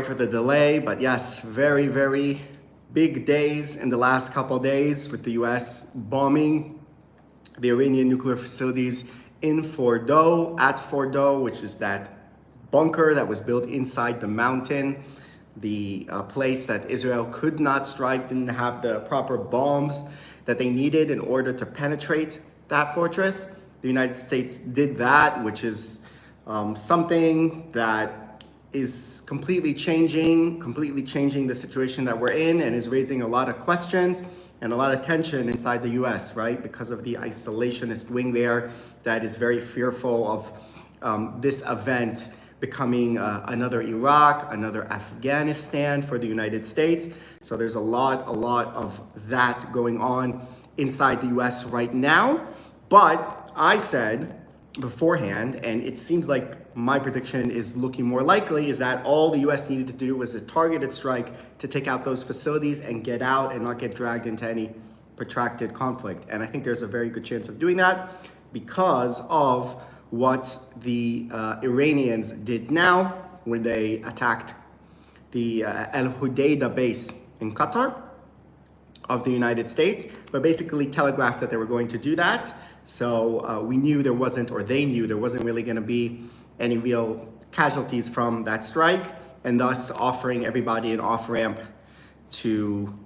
for the delay, but yes, very, very big days in the last couple days with the US bombing the Iranian nuclear facilities in Fordo, at Fordo, which is that bunker that was built inside the mountain, the place that Israel could not strike, didn't have the proper bombs that they needed in order to penetrate that fortress. The United States did that, which is something that is completely changing the situation that we're in, and is raising a lot of questions and a lot of tension inside the US, right? Because of the isolationist wing there that is very fearful of this event becoming another Iraq, another Afghanistan for the United States. So there's a lot of that going on inside the US right now. But I said beforehand, and it seems like my prediction is looking more likely, is that all the US needed to do was a targeted strike to take out those facilities and get out and not get dragged into any protracted conflict. And I think there's a very good chance of doing that because of what the Iranians did now when they attacked the Al Hudaydah base in Qatar of the United States, but basically telegraphed that they were going to do that. So we knew there wasn't, or they knew there wasn't really going to be any real casualties from that strike, and thus offering everybody an off-ramp to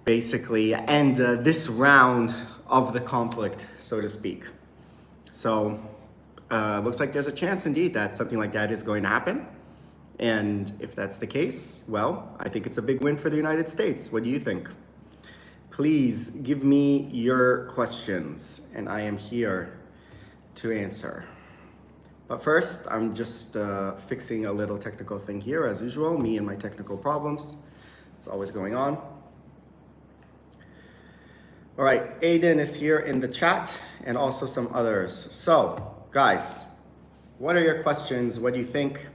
basically end this round of the conflict, so to speak. So looks like there's a chance indeed that something like that is going to happen. And if that's the case, well, I think it's a big win for the United States. What do you think? Please give me your questions, and I am here to answer. But first, I'm just fixing a little technical thing here, as usual, me and my technical problems. It's always going on. All right, Aiden is here in the chat, and also some others. So, guys, what are your questions? What do you think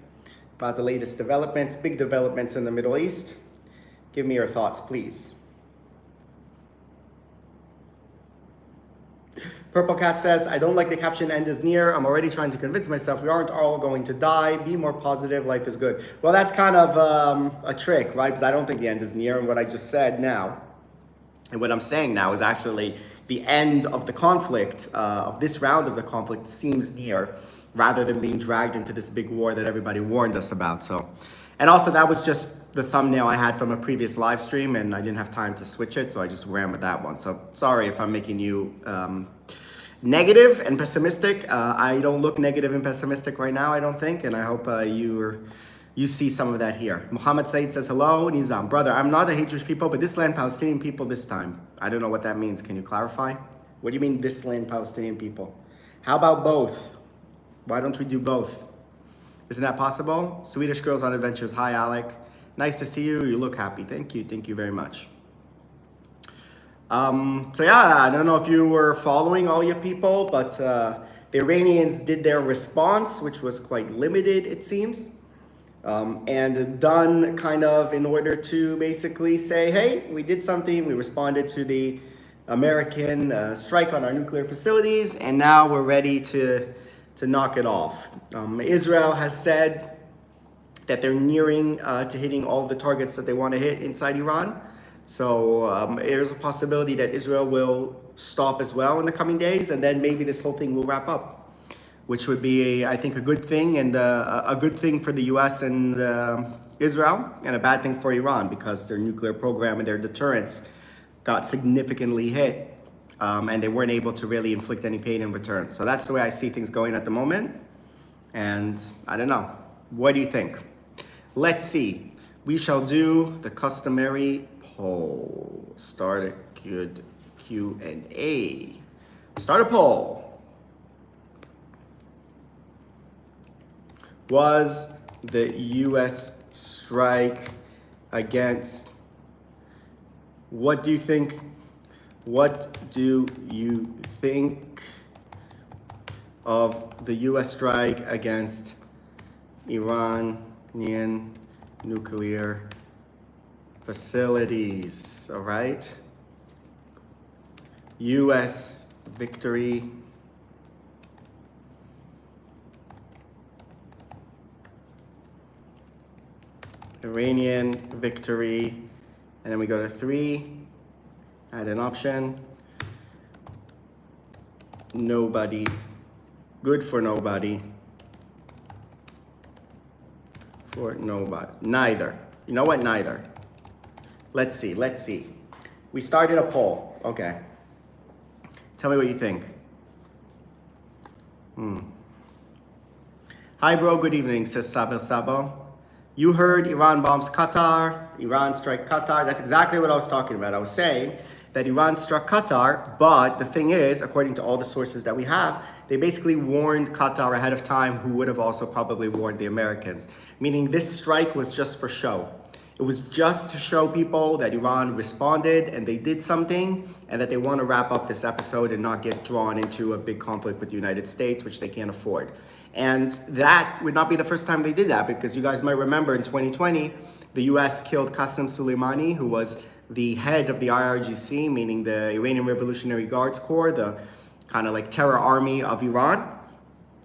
about the latest developments, big developments in the Middle East? Give me your thoughts, please. Purple Cat says, I don't like the caption "end is near." I'm already trying to convince myself we aren't all going to die. Be more positive, life is good. Well, that's kind of a trick, right? Because I don't think the end is near, and what I just said now, and what I'm saying now is actually the end of the conflict, of this round of the conflict seems near, rather than being dragged into this big war that everybody warned us about. So, and also that was just the thumbnail I had from a previous live stream, and I didn't have time to switch it, so I just ran with that one. So sorry if I'm making you negative and pessimistic. I don't look negative and pessimistic right now, I don't think, and I hope you see some of that here. Muhammad Said says, hello, Nizam. Brother, I'm not a hate Jewish people, but this land Palestinian people this time. I don't know what that means. Can you clarify? What do you mean this land Palestinian people? How about both? Why don't we do both? Isn't that possible? Swedish Girls on Adventures. Hi, Alec. Nice to see you. You look happy. Thank you. Thank you very much. So yeah, I don't know if you were following, all you people, but the Iranians did their response, which was quite limited, it seems, and done kind of in order to basically say, hey, we did something, we responded to the American strike on our nuclear facilities, and now we're ready to knock it off. Israel has said that they're nearing to hitting all of the targets that they want to hit inside Iran. So there's a possibility that Israel will stop as well in the coming days, and then maybe this whole thing will wrap up, which would be, I think, a good thing, and a good thing for the US and Israel, and a bad thing for Iran, because their nuclear program and their deterrence got significantly hit, and they weren't able to really inflict any pain in return. So that's the way I see things going at the moment. And I don't know. What do you think? Let's see. We shall do the customary poll. Start a good Q&A. Start a poll. Was the US strike against, what do you think? What do you think of the US strike against Iranian nuclear facilities? All right. US victory. Iranian victory, and then we go to 3, add an option. Nobody, good for nobody, for nobody, neither. You know what, neither. Let's see. We started a poll, okay. Tell me what you think. Hi bro, good evening, says Sabel Sabo. You heard Iran bombs Qatar, Iran strike Qatar. That's exactly what I was talking about. I was saying that Iran struck Qatar, but the thing is, according to all the sources that we have, they basically warned Qatar ahead of time, who would have also probably warned the Americans. Meaning this strike was just for show. It was just to show people that Iran responded and they did something, and that they want to wrap up this episode and not get drawn into a big conflict with the United States, which they can't afford. And that would not be the first time they did that, because you guys might remember in 2020, the US killed Qasem Soleimani, who was the head of the IRGC, meaning the Iranian Revolutionary Guards Corps, the kind of like terror army of Iran.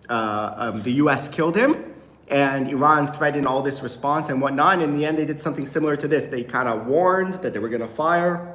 The US killed him, and Iran threatened all this response and whatnot. And in the end, they did something similar to this. They kind of warned that they were going to fire.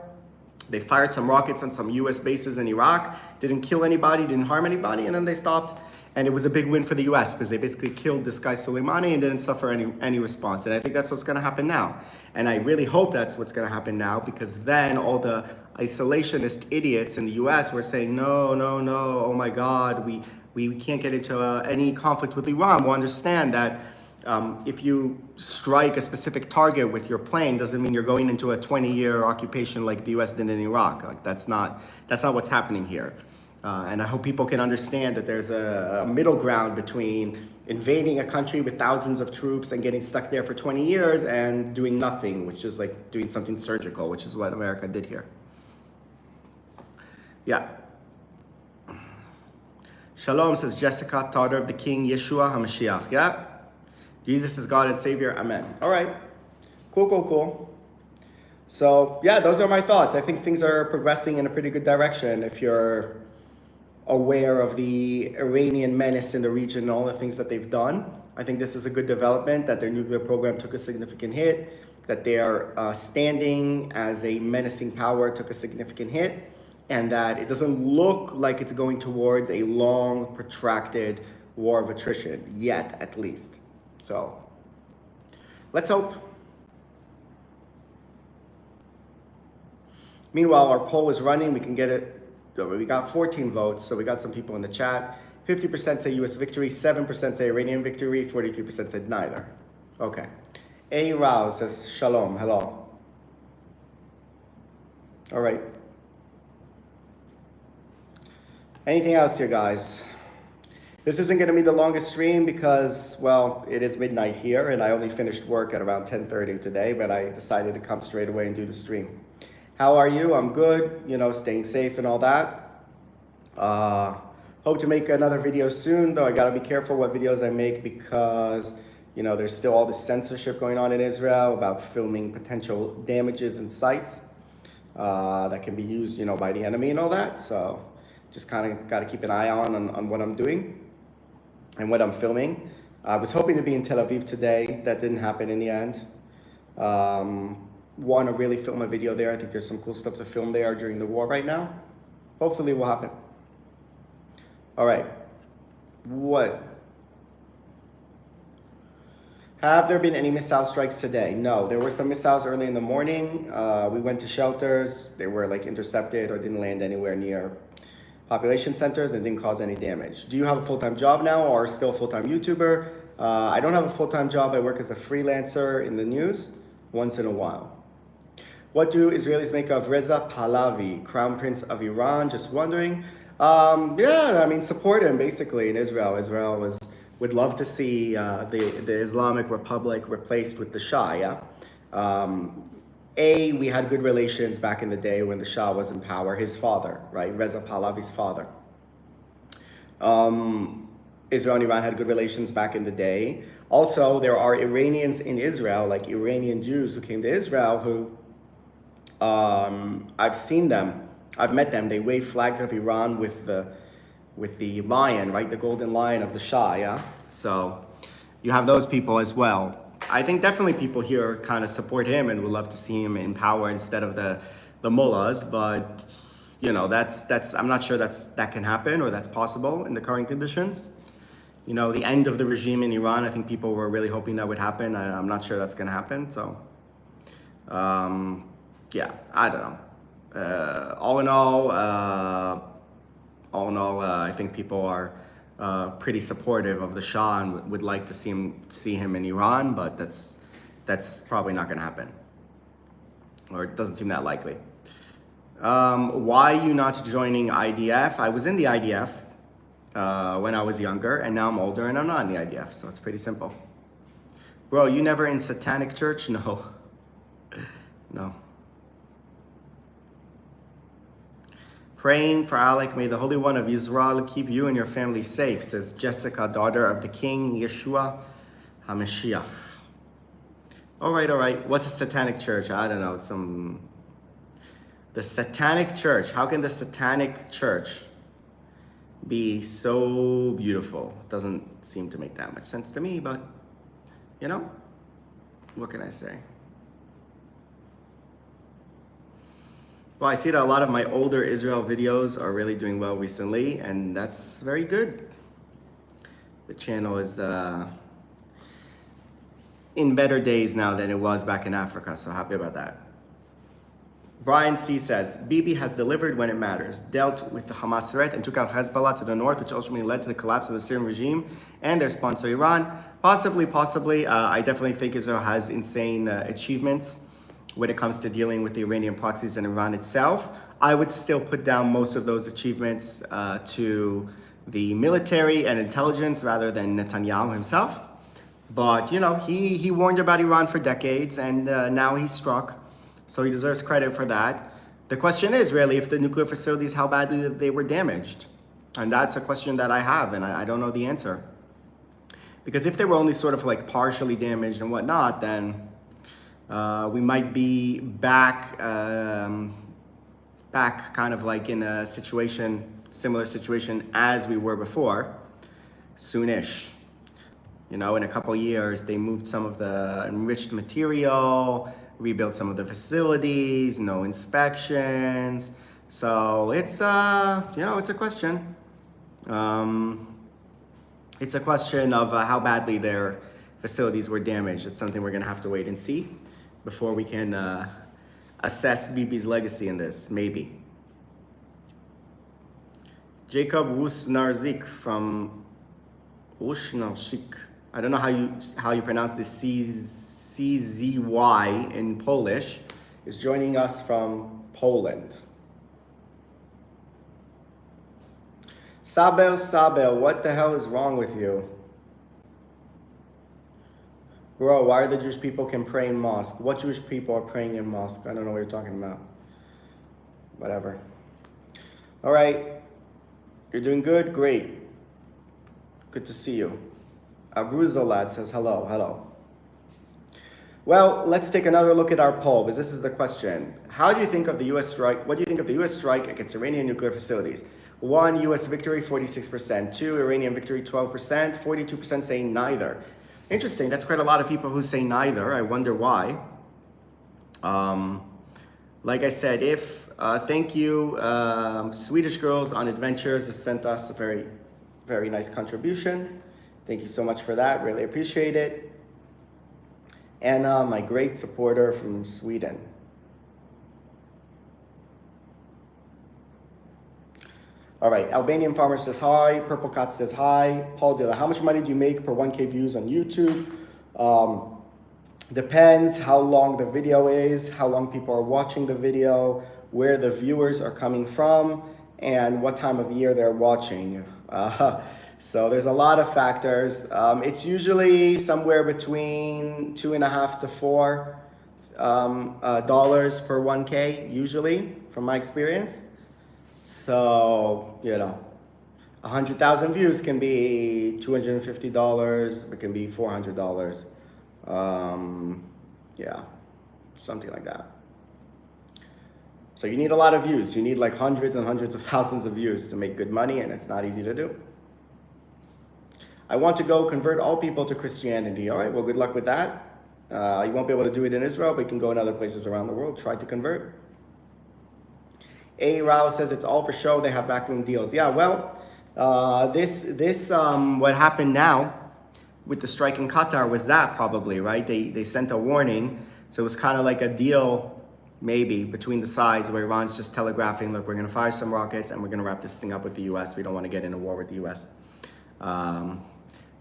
They fired some rockets on some US bases in Iraq, didn't kill anybody, didn't harm anybody, and then they stopped. And it was a big win for the US because they basically killed this guy Soleimani and didn't suffer any response. And I think that's what's going to happen now. And I really hope that's what's going to happen now, because then all the isolationist idiots in the US were saying, no, oh my God, we can't get into any conflict with Iran. We'll understand that if you strike a specific target with your plane, doesn't mean you're going into a 20-year occupation like the US did in Iraq. Like that's not what's happening here. And I hope people can understand that there's a middle ground between invading a country with thousands of troops and getting stuck there for 20 years and doing nothing, which is like doing something surgical, which is what America did here. Yeah. Shalom, says Jessica, daughter of the King Yeshua HaMashiach. Yeah. Jesus is God and Savior. Amen. All right. Cool. So yeah, those are my thoughts. I think things are progressing in a pretty good direction. If you're aware of the Iranian menace in the region and all the things that they've done, I think this is a good development, that their nuclear program took a significant hit, that their standing as a menacing power took a significant hit, and that it doesn't look like it's going towards a long, protracted war of attrition, yet at least. So let's hope. Meanwhile, our poll is running. We can get it. We got 14 votes, so we got some people in the chat. 50% say US victory, 7% say Iranian victory, 43% said neither. Okay. A. Rao says shalom, hello. All right. Anything else here, guys? This isn't going to be the longest stream because, well, it is midnight here, and I only finished work at around 10:30 today, but I decided to come straight away and do the stream. How are you? I'm good, staying safe and all that. Hope to make another video soon, though I gotta be careful what videos I make because, there's still all this censorship going on in Israel about filming potential damages in sites that can be used, by the enemy and all that. So just kind of gotta keep an eye on what I'm doing and what I'm filming. I was hoping to be in Tel Aviv today. That didn't happen in the end. Want to really film a video there. I think there's some cool stuff to film there during the war right now. Hopefully it will happen. All right. What? Have there been any missile strikes today? No, there were some missiles early in the morning. We went to shelters. They were intercepted or didn't land anywhere near population centers and didn't cause any damage. Do you have a full-time job now or still a full-time YouTuber? I don't have a full-time job. I work as a freelancer in the news once in a while. What do Israelis make of Reza Pahlavi, Crown Prince of Iran? Just wondering. Support him basically in Israel. Israel would love to see the Islamic Republic replaced with the Shah, yeah? We had good relations back in the day when the Shah was in power. His father, right? Reza Pahlavi's father. Israel and Iran had good relations back in the day. Also, there are Iranians in Israel, like Iranian Jews who came to Israel who I've seen them, I've met them. They wave flags of Iran with the lion, right? The golden lion of the Shah, yeah? So you have those people as well. I think definitely people here kind of support him and would love to see him in power instead of the mullahs. But that's I'm not sure that can happen or that's possible in the current conditions. The end of the regime in Iran, I think people were really hoping that would happen. I'm not sure that's going to happen. So, yeah, I don't know. All in all, I think people are pretty supportive of the Shah and would like to see him in Iran, but that's probably not going to happen, or it doesn't seem that likely. Why you not joining IDF? I was in the IDF when I was younger, and now I'm older and I'm not in the IDF, so it's pretty simple. Bro, you never in satanic church? No. No. Praying for Alec, may the Holy One of Israel keep you and your family safe, says Jessica, daughter of the King Yeshua HaMashiach. All right. What's a satanic church? I don't know. It's the satanic church. How can the satanic church be so beautiful? Doesn't seem to make that much sense to me, but what can I say? Well, I see that a lot of my older Israel videos are really doing well recently, and that's very good. The channel is in better days now than it was back in Africa, so happy about that. Brian C. says, Bibi has delivered when it matters, dealt with the Hamas threat and took out Hezbollah to the north, which ultimately led to the collapse of the Syrian regime and their sponsor Iran. Possibly. I definitely think Israel has insane achievements when it comes to dealing with the Iranian proxies in Iran itself. I would still put down most of those achievements to the military and intelligence rather than Netanyahu himself. But, he warned about Iran for decades, and now he struck. So he deserves credit for that. The question is really if the nuclear facilities, how badly they were damaged. And that's a question that I have, and I don't know the answer. Because if they were only sort of like partially damaged and whatnot, then we might be back kind of like in a similar situation as we were before, soonish. In a couple years, they moved some of the enriched material, rebuilt some of the facilities, no inspections. So it's, it's a question. It's a question of how badly their facilities were damaged. It's something we're gonna have to wait and see before we can assess Bibi's legacy in this, maybe. Jacob Wusnarzik from Usnarzik. I don't know how you pronounce this CZY in Polish, is joining us from Poland. Sabel, what the hell is wrong with you? Bro, why are the Jewish people can pray in mosque? What Jewish people are praying in mosque? I don't know what you're talking about. Whatever. All right. You're doing good? Great. Good to see you. Abruzolad says hello. Well, let's take another look at our poll, because this is the question. How do you think of the U.S. strike? What do you think of the U.S. strike against Iranian nuclear facilities? 1, U.S. victory, 46%. 2, Iranian victory, 12%. 42% saying neither. Interesting. That's quite a lot of people who say neither. I wonder why. Like I said, thank you. Swedish Girls on Adventures has sent us a very, very nice contribution. Thank you so much for that. Really appreciate it. Anna, my great supporter from Sweden. All right, Albanian Farmer says hi. Purple Cat says hi. Paul Dilla, how much money do you make per 1K views on YouTube? Depends how long the video is, how long people are watching the video, where the viewers are coming from, and what time of year they're watching. So there's a lot of factors. It's usually somewhere between $2.5 to $4 dollars per 1K, usually, from my experience. So, 100,000 views can be $250, it can be $400. Yeah, something like that. So you need a lot of views. You need like hundreds and hundreds of thousands of views to make good money, and it's not easy to do. I want to go convert all people to Christianity. All right, well, good luck with that. You won't be able to do it in Israel, but you can go in other places around the world. Try to convert. A. Rao says it's all for show. They have backroom deals. Yeah, well, what happened now with the strike in Qatar was that probably, right? They sent a warning. So it was kind of like a deal, maybe, between the sides where Iran's just telegraphing, look, we're going to fire some rockets and we're going to wrap this thing up with the U.S. We don't want to get in a war with the U.S.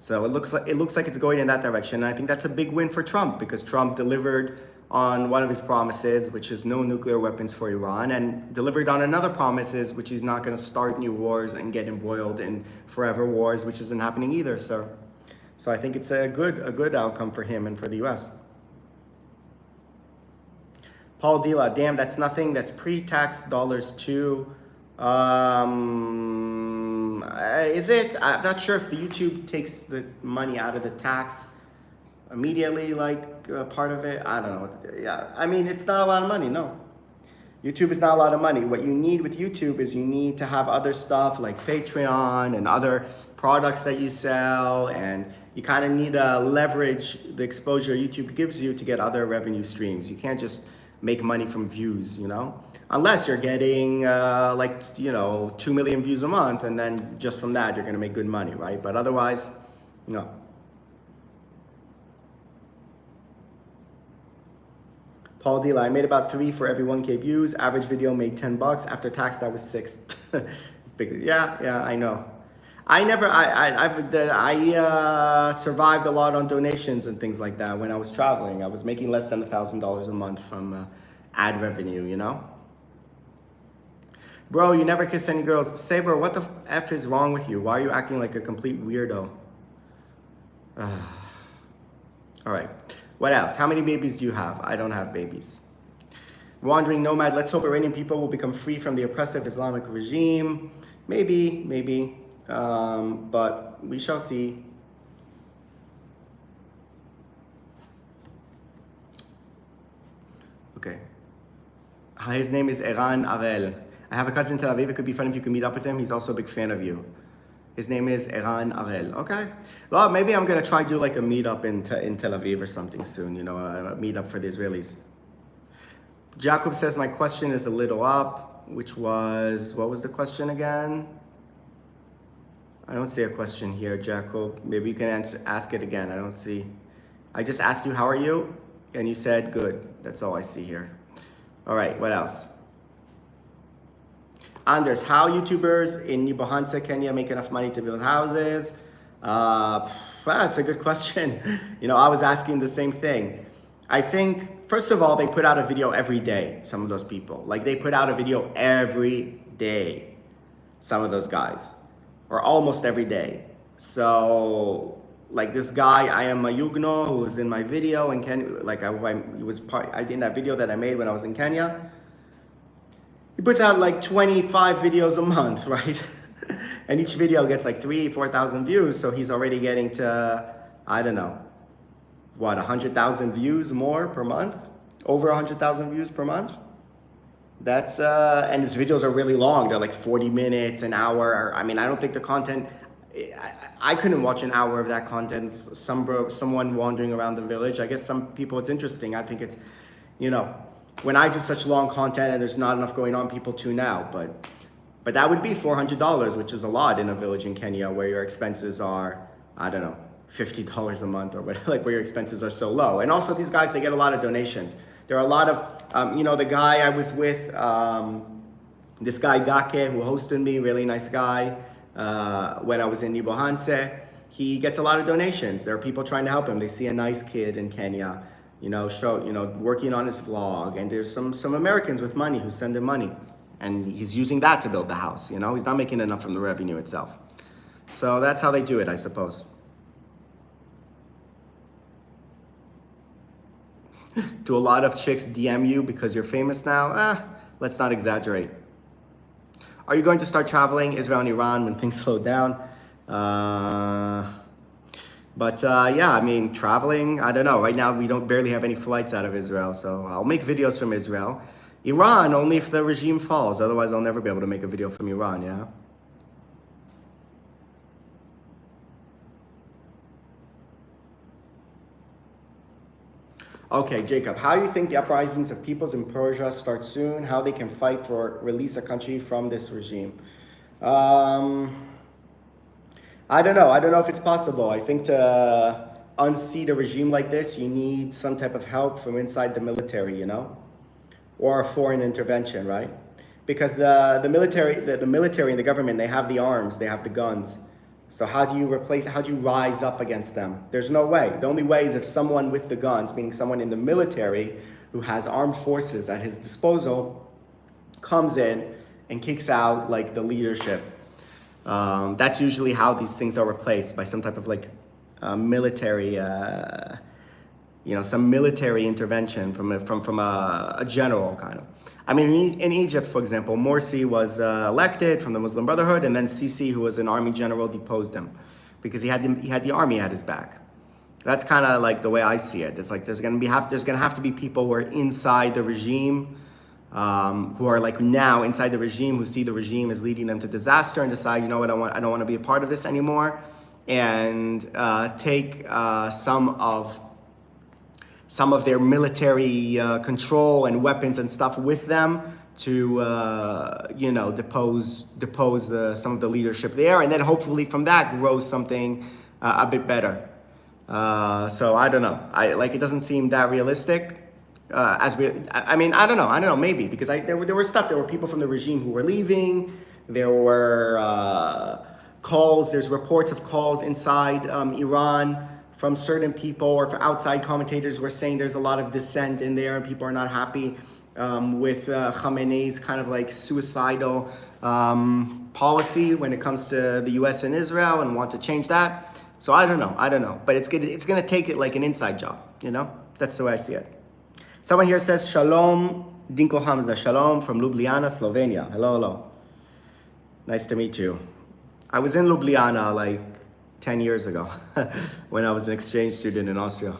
So it looks like it's going in that direction. And I think that's a big win for Trump because Trump delivered on one of his promises, which is no nuclear weapons for Iran, and delivered on another promises, which he's not going to start new wars and get embroiled in forever wars, which isn't happening either. So I think it's a good outcome for him and for the U.S. Paul Dila, damn, that's nothing. That's pre-tax dollars too. Is it? I'm not sure if the YouTube takes the money out of the tax immediately, like part of it. I don't know. Yeah, I mean, it's not a lot of money. No, YouTube is not a lot of money. What you need with YouTube is you need to have other stuff like Patreon and other products that you sell, and you kind of need to leverage the exposure YouTube gives you to get other revenue streams. You can't just make money from views, unless you're getting 2 million views a month, and then just from that you're going to make good money, right? But otherwise, no. Paul Dila, I made about 3 for every 1K views. Average video made $10. After tax, that was 6. It's big. Yeah, I know. I survived a lot on donations and things like that when I was traveling. I was making less than $1,000 a month from ad revenue, Bro, you never kiss any girls. Saber, what the F is wrong with you? Why are you acting like a complete weirdo? All right. What else? How many babies do you have? I don't have babies. Wandering Nomad, let's hope Iranian people will become free from the oppressive Islamic regime. Maybe. But we shall see. Okay. His name is Eran Arel. I have a cousin in Tel Aviv. It could be fun if you could meet up with him. He's also a big fan of you. His name is Eran Arel. Okay. Well, maybe I'm going to try to do like a meetup in Tel Aviv or something soon, a meetup for the Israelis. Jacob says, my question is a little up, which was, what was the question again? I don't see a question here, Jacob. Maybe you can ask it again. I don't see. I just asked you, how are you? And you said, good. That's all I see here. All right, what else? Anders, how YouTubers in Nibohanse, Kenya make enough money to build houses? Well, that's a good question. I was asking the same thing. I think, first of all, they put out a video every day, some of those people. Like, they put out a video every day, some of those guys. Or almost every day. So, like this guy, I am Mayugno, who was in my video in Kenya, he was in that video that I made when I was in Kenya. He puts out like 25 videos a month, right? And each video gets like 4,000 views. So he's already getting to, I don't know, 100,000 views more per month? Over 100,000 views per month? That's, and his videos are really long. They're like 40 minutes, an hour. I mean, I don't think the content, I couldn't watch an hour of that content. Someone wandering around the village. I guess some people it's interesting. I think it's, when I do such long content and there's not enough going on, people tune out. But that would be $400, which is a lot in a village in Kenya where your expenses are, I don't know, $50 a month or whatever, like where your expenses are so low. And also these guys, they get a lot of donations. There are a lot of, the guy I was with, this guy Gake, who hosted me, really nice guy, when I was in Nibohanse, he gets a lot of donations. There are people trying to help him. They see a nice kid in Kenya, working on his vlog. And there's some Americans with money who send him money. And he's using that to build the house, He's not making enough from the revenue itself. So that's how they do it, I suppose. Do a lot of chicks DM you because you're famous now? Let's not exaggerate. Are you going to start traveling Israel and Iran when things slow down? Yeah, I mean, traveling, I don't know. Right now, we barely have any flights out of Israel, so I'll make videos from Israel. Iran, only if the regime falls. Otherwise, I'll never be able to make a video from Iran, yeah? Okay, Jacob, how do you think the uprisings of peoples in Persia start soon? How they can fight for release a country from this regime? Um, I don't know. I don't know if it's possible. I think to unseat a regime like this, you need some type of help from inside the military, or a foreign intervention, right? Because the military and the government, they have the arms, they have the guns. So how do you rise up against them? There's no way. The only way is if someone with the guns, meaning someone in the military who has armed forces at his disposal, comes in and kicks out like the leadership. That's usually how these things are replaced, by some type of like military, some military intervention from a general kind of. I mean, in Egypt, for example, Morsi was elected from the Muslim Brotherhood, and then Sisi, who was an army general, deposed him because he had the army at his back. That's kind of like the way I see it. It's like there's gonna have to be people who are inside the regime, who are like now inside the regime, who see the regime is leading them to disaster and decide, you know what, I don't want to be a part of this anymore, and take some of their military control and weapons and stuff with them to depose some of the leadership there, and then hopefully from that grows something a bit better. So I don't know. It doesn't seem that realistic. I don't know, maybe, because there were people from the regime who were leaving. There were calls. There's reports of calls inside Iran from certain people, or for outside commentators, were saying there's a lot of dissent in there and people are not happy with Khamenei's kind of like suicidal policy when it comes to the US and Israel, and want to change that. So I don't know. But it's gonna take it like an inside job, That's the way I see it. Someone here says, Shalom, Dinko Hamza. Shalom from Ljubljana, Slovenia. Hello. Nice to meet you. I was in Ljubljana like 10 years ago when I was an exchange student in Austria.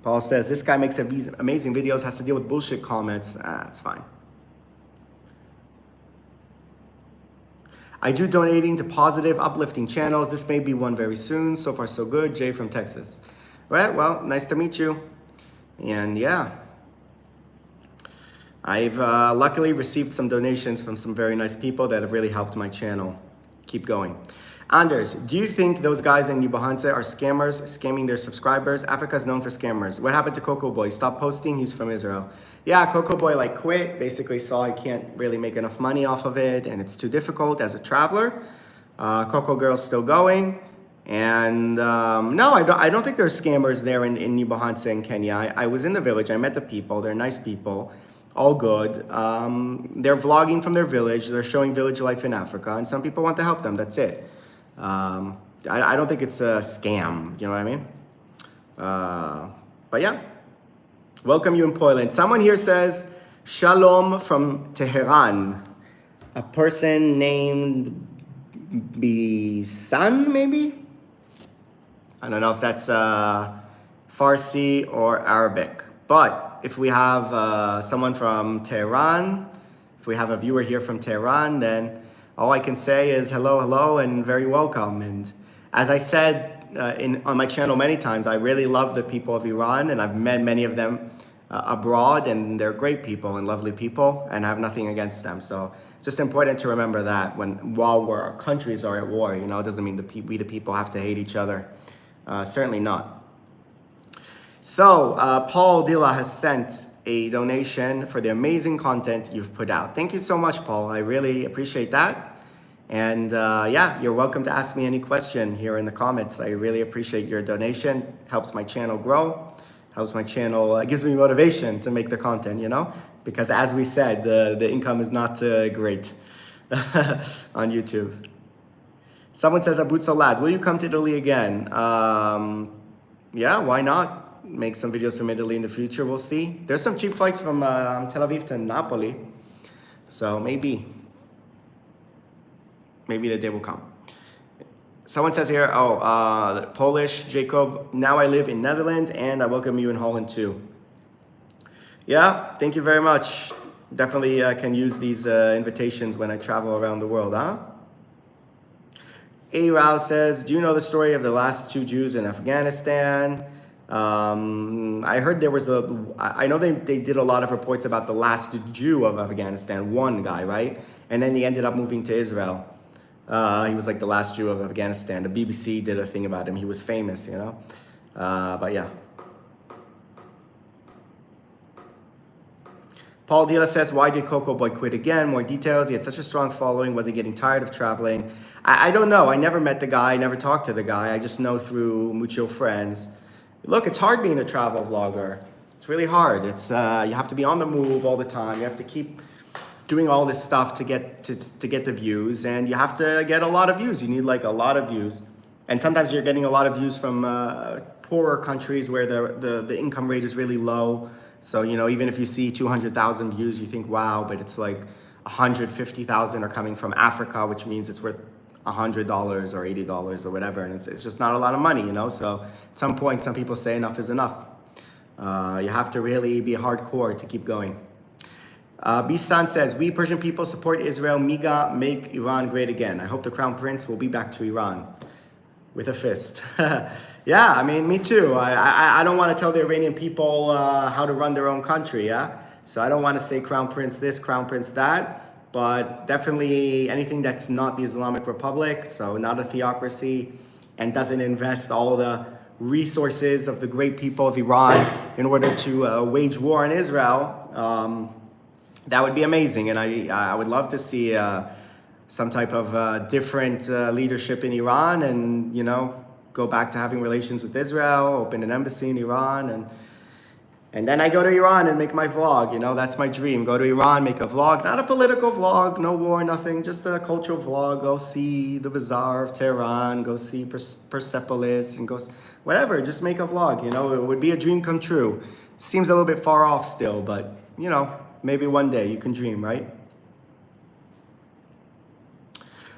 Paul says, this guy makes amazing videos, has to deal with bullshit comments. It's fine. I do donating to positive, uplifting channels. This may be one very soon. So far, so good. Jay from Texas. Right, well, nice to meet you. And yeah, I've luckily received some donations from some very nice people that have really helped my channel keep going. Anders, do you think those guys in Nibohanse are scammers, scamming their subscribers? Africa is known for scammers. What happened to Coco Boy? Stop posting. He's from Israel. Yeah, Coco Boy quit. Basically saw he can't really make enough money off of it, and it's too difficult as a traveler. Coco Girl's still going. And no, I don't think there's scammers there in Nibohanse in Kenya. I was in the village. I met the people. They're nice people. All good. They're vlogging from their village. They're showing village life in Africa. And some people want to help them. That's it. I don't think it's a scam. You know what I mean? But yeah. Welcome you in Poland. Someone here says, Shalom from Tehran. A person named Bisan, maybe? I don't know if that's Farsi or Arabic. But if we have someone from Tehran, if we have a viewer here from Tehran, then all I can say is hello, and very welcome. And as I said on my channel many times, I really love the people of Iran, and I've met many of them abroad, and they're great people and lovely people, and I have nothing against them. So just important to remember that while our countries are at war, it doesn't mean we the people have to hate each other. Certainly not. So Paul Dilla has sent a donation for the amazing content you've put out. Thank you so much, Paul. I really appreciate that. And yeah, you're welcome to ask me any question here in the comments. I really appreciate your donation. Helps my channel grow. Helps my channel, gives me motivation to make the content, because as we said, the income is not great on YouTube. Someone says, Abu Salad, will you come to Italy again? Yeah, why not? Make some videos from Italy in the future, we'll see. There's some cheap flights from Tel Aviv to Napoli. So maybe the day will come. Someone says here, Polish, Jacob, now I live in Netherlands and I welcome you in Holland too. Yeah, thank you very much. Definitely can use these invitations when I travel around the world, huh? A. Rao says, do you know the story of the last two Jews in Afghanistan? I heard there was I know they did a lot of reports about the last Jew of Afghanistan, one guy, right? And then he ended up moving to Israel. He was like the last Jew of Afghanistan. The BBC did a thing about him. He was famous, you know? But yeah. Paul Dila says, why did Coco Boy quit again? More details. He had such a strong following. Was he getting tired of traveling? I don't know. I never met the guy. I never talked to the guy. I just know through mutual friends. Look, it's hard being a travel vlogger. It's really hard. It's you have to be on the move all the time. You have to keep doing all this stuff to get the views, and you have to get a lot of views. You need like a lot of views, and sometimes you're getting a lot of views from poorer countries where the income rate is really low. So, you know, even if you see 200,000 views, you think, wow, but it's like 150,000 are coming from Africa, which means it's worth $100 or $80 or whatever. And it's just not a lot of money, you know? So at some point, some people say enough is enough. You have to really be hardcore to keep going. Bisan says, we Persian people support Israel. MIGA, make Iran great again. I hope the Crown Prince will be back to Iran with a fist. Yeah, I mean, me too. I don't want to tell the Iranian people how to run their own country, yeah? So I don't want to say Crown Prince this, Crown Prince that, but definitely anything that's not the Islamic Republic, so not a theocracy, and doesn't invest all the resources of the great people of Iran in order to wage war on Israel, that would be amazing. And I would love to see some type of different leadership in Iran, and, you know, go back to having relations with Israel, open an embassy in Iran, and then I go to Iran and make my vlog. You know, that's my dream. Go to Iran, make a vlog, not a political vlog, no war, nothing, just a cultural vlog. Go see the Bazaar of Tehran, go see Persepolis, and go, whatever, just make a vlog. You know, it would be a dream come true. Seems a little bit far off still, but, you know, maybe one day you can dream, right?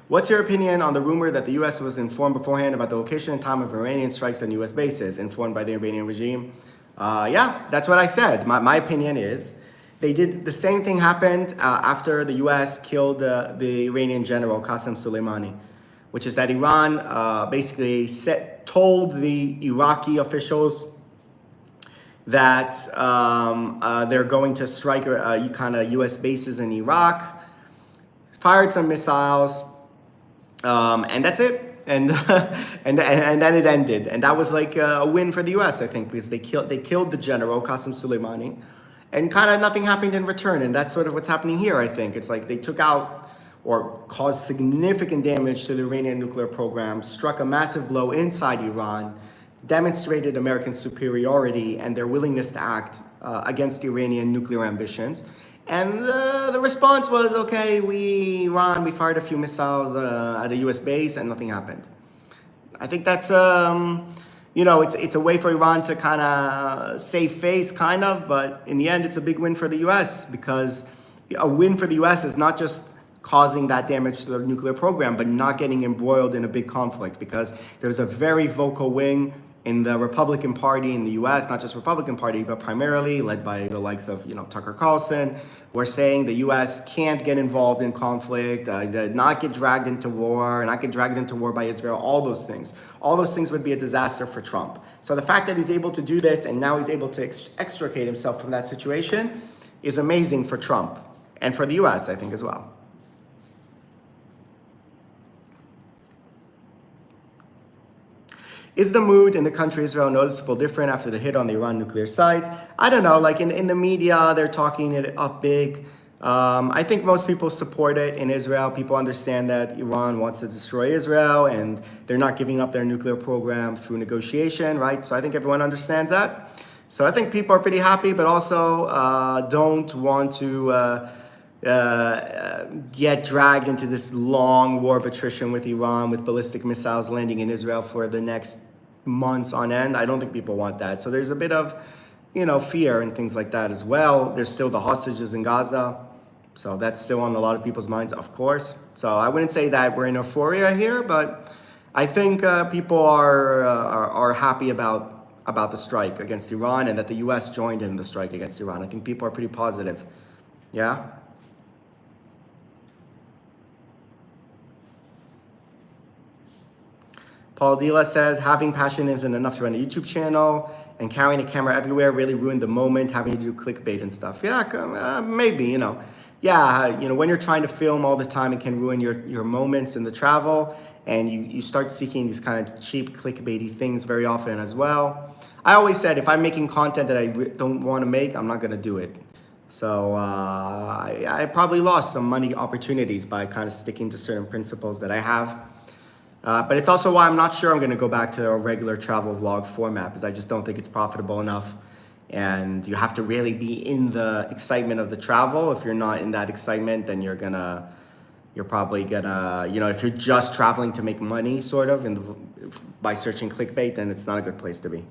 What's your opinion on the rumor that the U.S. was informed beforehand about the location and time of Iranian strikes on U.S. bases, informed by the Iranian regime? Yeah, that's what I said. My opinion is they did the same thing happened after the U.S. killed the Iranian general Qasem Soleimani, which is that Iran basically told the Iraqi officials that they're going to strike kind of U.S. bases in Iraq, fired some missiles, and that's it. And and then it ended, and that was like a win for the U.S. I think, because they killed the general Qasem Soleimani, and kind of nothing happened in return. And that's sort of what's happening here. I think it's like they took out or caused significant damage to the Iranian nuclear program, struck a massive blow inside Iran, demonstrated American superiority and their willingness to act against Iranian nuclear ambitions. And the response was, okay, Iran, we fired a few missiles at a U.S. base and nothing happened. I think that's, you know, it's a way for Iran to kind of save face, kind of, but in the end, it's a big win for the U.S. because a win for the U.S. is not just causing that damage to the nuclear program, but not getting embroiled in a big conflict, because there's a very vocal wing in the Republican Party in the U.S., not just Republican Party, but primarily led by the likes of, you know, Tucker Carlson, who are saying the U.S. can't get involved in conflict, not get dragged into war, not get dragged into war by Israel, all those things. All those things would be a disaster for Trump. So the fact that he's able to do this and now he's able to extricate himself from that situation is amazing for Trump and for the U.S., I think, as well. Is the mood in the country Israel noticeable different after the hit on the Iran nuclear sites? I don't know, like in the media, they're talking it up big. I think most people support it in Israel. People understand that Iran wants to destroy Israel and they're not giving up their nuclear program through negotiation, right? So I think everyone understands that. So I think people are pretty happy, but also don't want to get dragged into this long war of attrition with Iran, with ballistic missiles landing in Israel for the next months on end. I don't think people want that. So there's a bit of, you know, fear and things like that as well. There's still the hostages in Gaza. So that's still on a lot of people's minds, of course. So I wouldn't say that we're in euphoria here, but I think people are happy about the strike against Iran and that the U.S. joined in the strike against Iran. I think people are pretty positive. Yeah. Paul Dila says, having passion isn't enough to run a YouTube channel, and carrying a camera everywhere really ruined the moment, having to do clickbait and stuff. Yeah, maybe, you know. Yeah, you know, when you're trying to film all the time, it can ruin your moments in the travel, and you start seeking these kind of cheap clickbaity things very often as well. I always said, if I'm making content that I don't want to make, I'm not going to do it. So I probably lost some money opportunities by kind of sticking to certain principles that I have. But it's also why I'm not sure I'm going to go back to a regular travel vlog format, because I just don't think it's profitable enough. And you have to really be in the excitement of the travel. If you're not in that excitement, then you're probably gonna, you know, if you're just traveling to make money, sort of, by searching clickbait, then it's not a good place to be.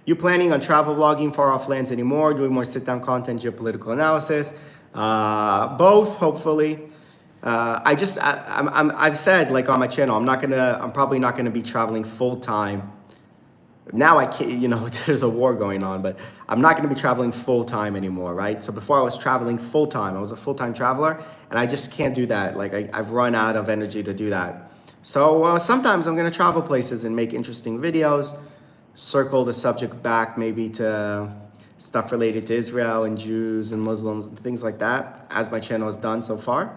You planning on travel vlogging far off lands anymore? Doing more sit-down content, geopolitical analysis? Both, hopefully. I've said, like, on my channel, I'm probably not gonna be traveling full time. Now I can't, you know, there's a war going on, but I'm not gonna be traveling full time anymore, right? So before I was traveling full time, I was a full-time traveler, and I just can't do that. Like, I've run out of energy to do that. So sometimes I'm gonna travel places and make interesting videos, circle the subject back maybe to stuff related to Israel and Jews and Muslims and things like that, as my channel has done so far.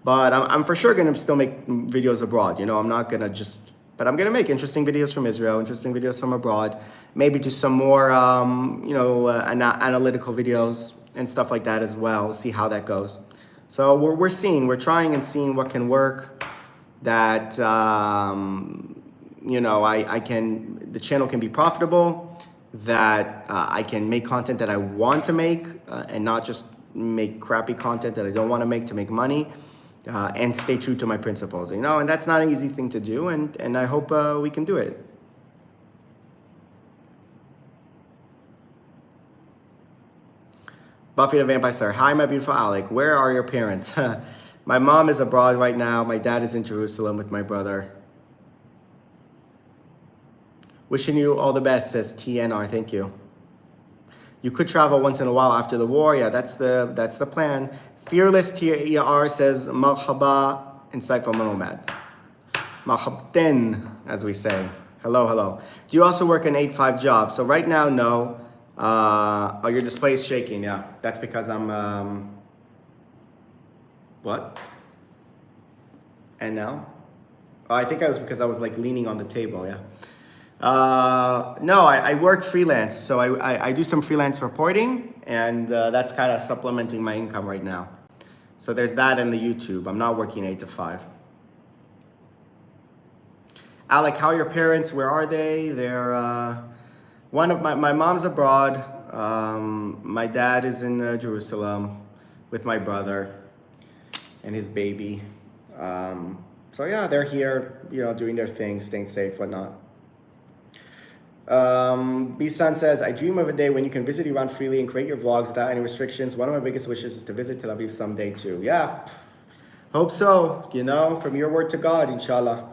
But I'm for sure gonna still make videos abroad. You know, I'm not gonna just, but I'm gonna make interesting videos from Israel, interesting videos from abroad, maybe do some more, you know, analytical videos and stuff like that as well. See how that goes. So we're trying and seeing what can work, that, you know, the channel can be profitable, that I can make content that I want to make, and not just make crappy content that I don't want to make money, and stay true to my principles, you know, and that's not an easy thing to do, and I hope we can do it. Buffy the Vampire Slayer, hi my beautiful Alec, where are your parents? My mom is abroad right now, my dad is in Jerusalem with my brother. Wishing you all the best, says TNR, thank you. You could travel once in a while after the war. Yeah, that's the plan. Fearless TR says, Marhaba, insightful nomad. Marhabten, as we say. Hello, hello. Do you also work an 8-5 job? So right now, no. Oh, your display is shaking, yeah. That's because I'm, what? And now? Oh, I think it was because I was like leaning on the table, yeah. No, I work freelance, so I do some freelance reporting, and that's kind of supplementing my income right now. So there's that in the YouTube. I'm not working 8 to 5. Alec, how are your parents? Where are they? They're one of my mom's abroad. My dad is in Jerusalem with my brother and his baby. So yeah, they're here, you know, doing their thing, staying safe, whatnot. B-Sun says, I dream of a day when you can visit Iran freely and create your vlogs without any restrictions. One of my biggest wishes is to visit Tel Aviv someday too. Yeah, hope so, you know, from your word to God, inshallah.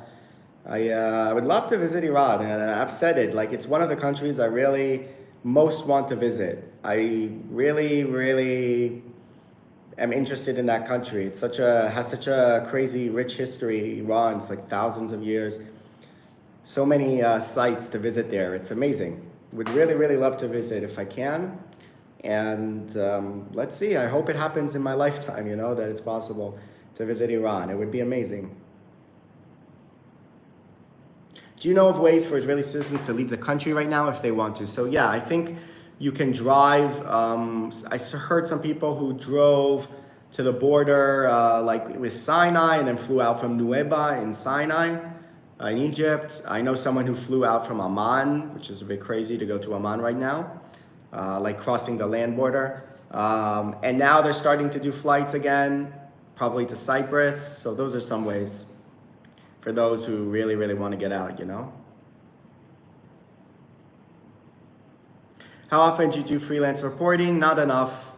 I would love to visit Iran, and I've said it, like, it's one of the countries I really most want to visit. I really, really am interested in that country. It's has such a crazy, rich history. Iran, it's like thousands of years. So many sites to visit there. It's amazing. Would really, really love to visit if I can. And let's see, I hope it happens in my lifetime, you know, that it's possible to visit Iran. It would be amazing. Do you know of ways for Israeli citizens to leave the country right now if they want to? So yeah, I think you can drive. I heard some people who drove to the border like with Sinai and then flew out from Nueba in Sinai. In Egypt. I know someone who flew out from Amman, which is a bit crazy to go to Amman right now, like crossing the land border. And now they're starting to do flights again, probably to Cyprus. So those are some ways for those who really, really want to get out, you know? How often do you do freelance reporting? Not enough.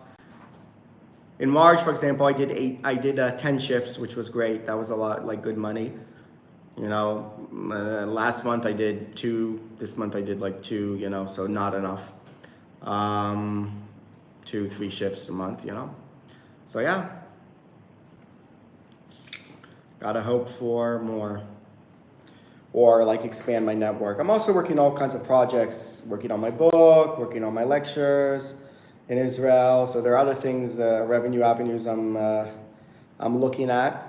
In March, for example, I did 10 shifts, which was great. That was a lot, like, good money. You know, last month I did 2, this month I did like 2, you know, so not enough. 2-3 shifts a month, you know. So yeah, gotta hope for more, or like expand my network. I'm also working on all kinds of projects, working on my book, working on my lectures in Israel. So there are other things, revenue avenues I'm looking at.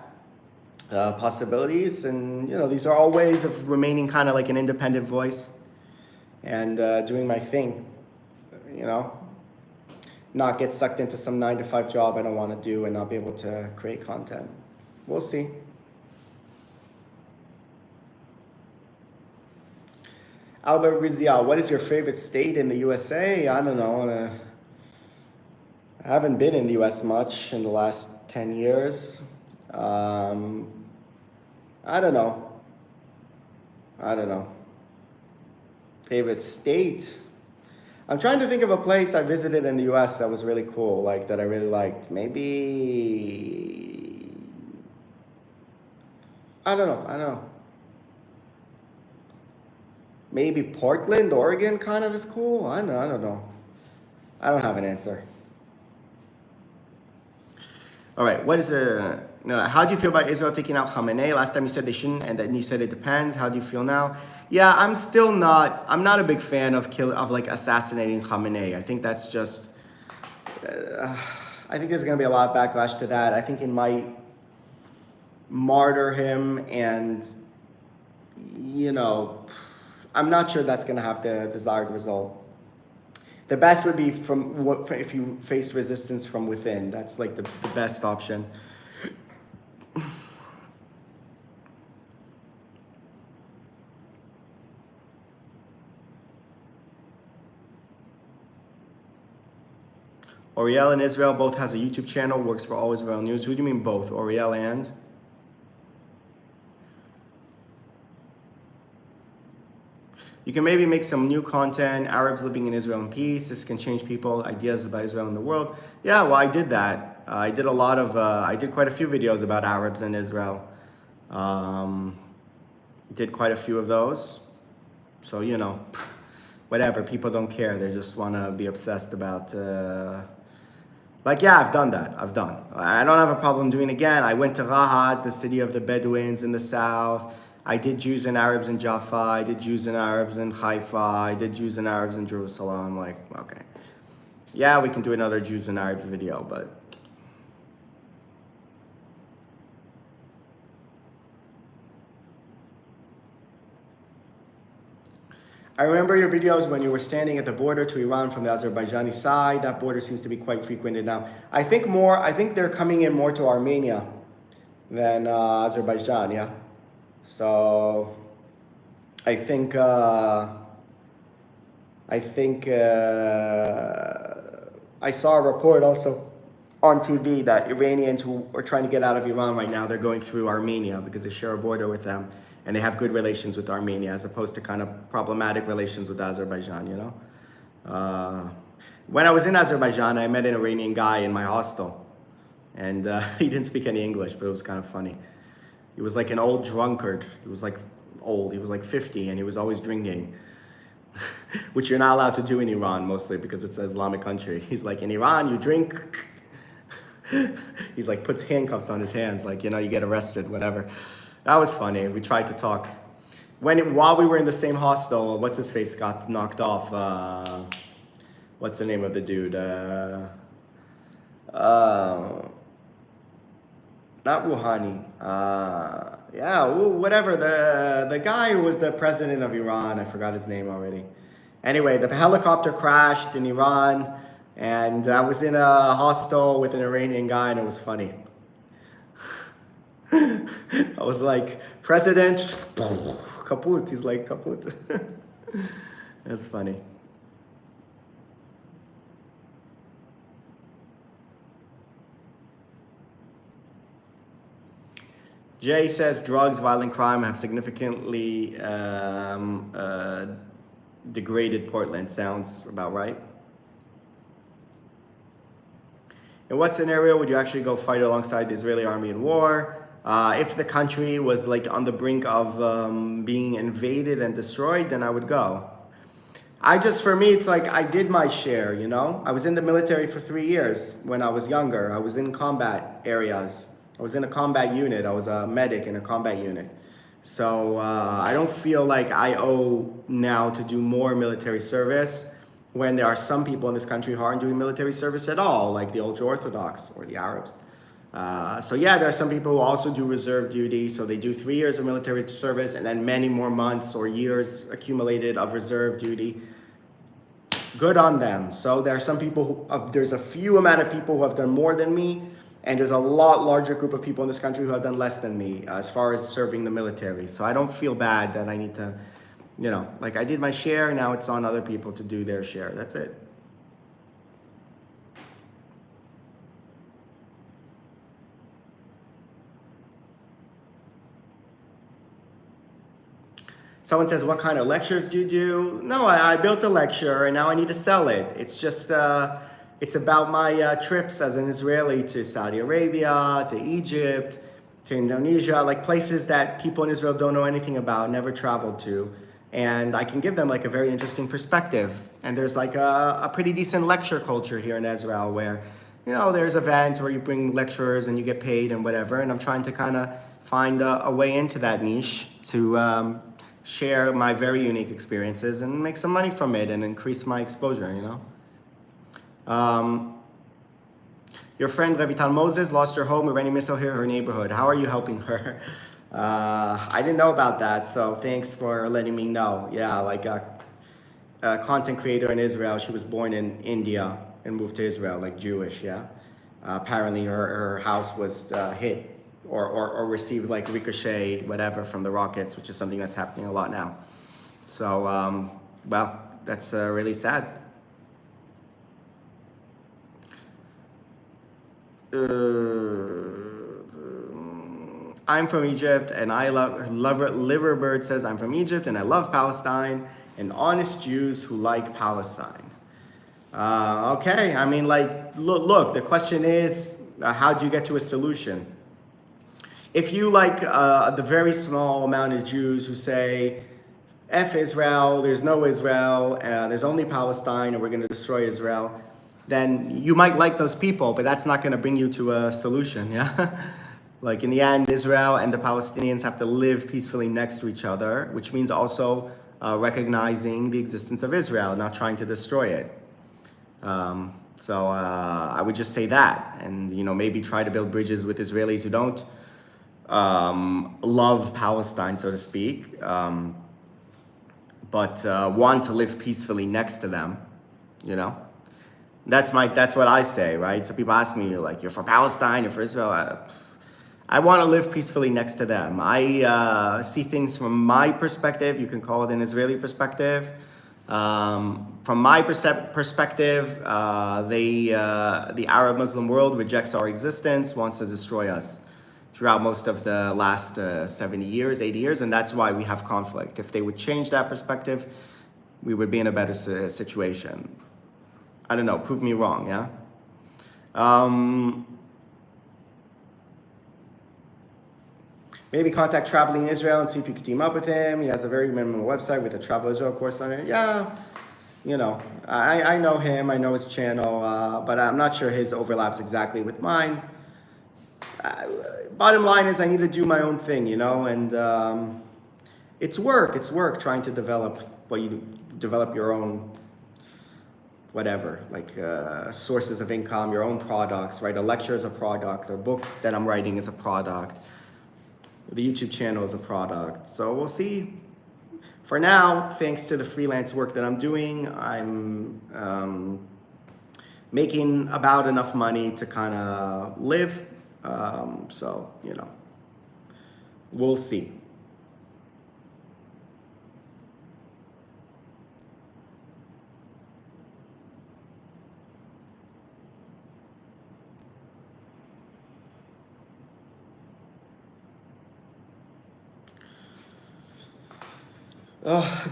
Possibilities, and you know, these are all ways of remaining kind of like an independent voice and doing my thing, you know, not get sucked into some 9-to-5 job I don't want to do and not be able to create content. We'll see. Albert Rizial, what is your favorite state in the USA? I don't know. I haven't been in the US much in the last 10 years. I don't know. Favorite state? I'm trying to think of a place I visited in the US that was really cool, like that I really liked. Maybe, I don't know. Maybe Portland, Oregon kind of is cool. I don't know. I don't have an answer. All right, how do you feel about Israel taking out Khamenei? Last time you said they shouldn't, and then you said it depends. How do you feel now? Yeah, I'm not a big fan of like assassinating Khamenei. I think that's just, I think there's gonna be a lot of backlash to that. I think it might martyr him, and you know, I'm not sure that's gonna have the desired result. The best would be if you faced resistance from within. That's like the best option. Oriel and Israel both has a YouTube channel, works for All Israel News. Who do you mean both? Oriel and? You can maybe make some new content, Arabs living in Israel in peace. This can change people, ideas about Israel in the world. Yeah, well, I did that. I did quite a few videos about Arabs in Israel. Did quite a few of those. So, you know, whatever, people don't care. They just want to be obsessed about, yeah, I've done that. I don't have a problem doing it again. I went to Rahat, the city of the Bedouins in the south. I did Jews and Arabs in Jaffa. I did Jews and Arabs in Haifa. I did Jews and Arabs in Jerusalem. I'm like, okay. Yeah, we can do another Jews and Arabs video, but I remember your videos when you were standing at the border to Iran from the Azerbaijani side. That border seems to be quite frequented now. I think they're coming in more to Armenia than Azerbaijan, yeah? So I think I saw a report also on TV that Iranians who are trying to get out of Iran right now, they're going through Armenia because they share a border with them and they have good relations with Armenia as opposed to kind of problematic relations with Azerbaijan, you know? When I was in Azerbaijan, I met an Iranian guy in my hostel and he didn't speak any English, but it was kind of funny. He was like an old drunkard. He was like old. He was like 50 and he was always drinking, which you're not allowed to do in Iran mostly because it's an Islamic country. He's like, in Iran, you drink. He's like, puts handcuffs on his hands, like, you know, you get arrested, whatever. That was funny. We tried to talk. While we were in the same hostel, what's his face got knocked off. What's the name of the dude? Not Rouhani. Whatever. The guy who was the president of Iran, I forgot his name already. Anyway, the helicopter crashed in Iran, and I was in a hostel with an Iranian guy, and it was funny. I was like, President, kaput. He's like, kaput. That's funny. Jay says drugs, violent crime have significantly degraded Portland. Sounds about right. In what scenario would you actually go fight alongside the Israeli army in war? If the country was like on the brink of being invaded and destroyed, then I would go. For me, it's like I did my share, you know? I was in the military for 3 years when I was younger. I was in combat areas. I was in a combat unit. I was a medic in a combat unit. So I don't feel like I owe now to do more military service when there are some people in this country who aren't doing military service at all, like the ultra-Orthodox or the Arabs. So yeah, there are some people who also do reserve duty. So they do 3 years of military service and then many more months or years accumulated of reserve duty. Good on them. So there are some people there's a few amount of people who have done more than me, and there's a lot larger group of people in this country who have done less than me as far as serving the military. So I don't feel bad that I need to, you know, like I did my share, now it's on other people to do their share. That's it. Someone says, what kind of lectures do you do? No, I built a lecture and now I need to sell it. It's just, it's about my trips as an Israeli to Saudi Arabia, to Egypt, to Indonesia, like places that people in Israel don't know anything about, never traveled to. And I can give them like a very interesting perspective. And there's like a pretty decent lecture culture here in Israel where, you know, there's events where you bring lecturers and you get paid and whatever. And I'm trying to kind of find a way into that niche to share my very unique experiences and make some money from it and increase my exposure, you know? Your friend Revital Moses lost her home. Iranian missile hit her neighborhood. How are you helping her? I didn't know about that, so thanks for letting me know. Yeah, like a content creator in Israel. She was born in India and moved to Israel, like Jewish, yeah? Apparently her house was hit or received like ricochet, whatever, from the rockets, which is something that's happening a lot now. So, well, that's really sad. I'm from Egypt and I love Liverbird says, I'm from Egypt and I love Palestine and honest Jews who like Palestine. Okay, I mean, like, look, the question is, how do you get to a solution? If you like the very small amount of Jews who say, F Israel, there's no Israel, there's only Palestine, and we're going to destroy Israel, then you might like those people, but that's not going to bring you to a solution, yeah? Like in the end, Israel and the Palestinians have to live peacefully next to each other, which means also recognizing the existence of Israel, not trying to destroy it. So I would just say that, and you know, maybe try to build bridges with Israelis who don't love Palestine, so to speak, but want to live peacefully next to them, you know? That's what I say, right? So people ask me, like, you're for Palestine, you're for Israel. I want to live peacefully next to them. I see things from my perspective. You can call it an Israeli perspective. From my perspective, the Arab Muslim world rejects our existence, wants to destroy us throughout most of the last 70 years, 80 years, and that's why we have conflict. If they would change that perspective, we would be in a better situation. I don't know, prove me wrong, yeah? Maybe contact Traveling Israel and see if you can team up with him. He has a very minimal website with a Travel Israel course on it. Yeah, you know, I know him, I know his channel, but I'm not sure his overlaps exactly with mine. Bottom line is I need to do my own thing, you know, and it's work trying to develop develop your own whatever, like sources of income, your own products, right? A lecture is a product, a book that I'm writing is a product, the YouTube channel is a product. So we'll see. For now, thanks to the freelance work that I'm doing, I'm making about enough money to kind of live. So, you know, we'll see.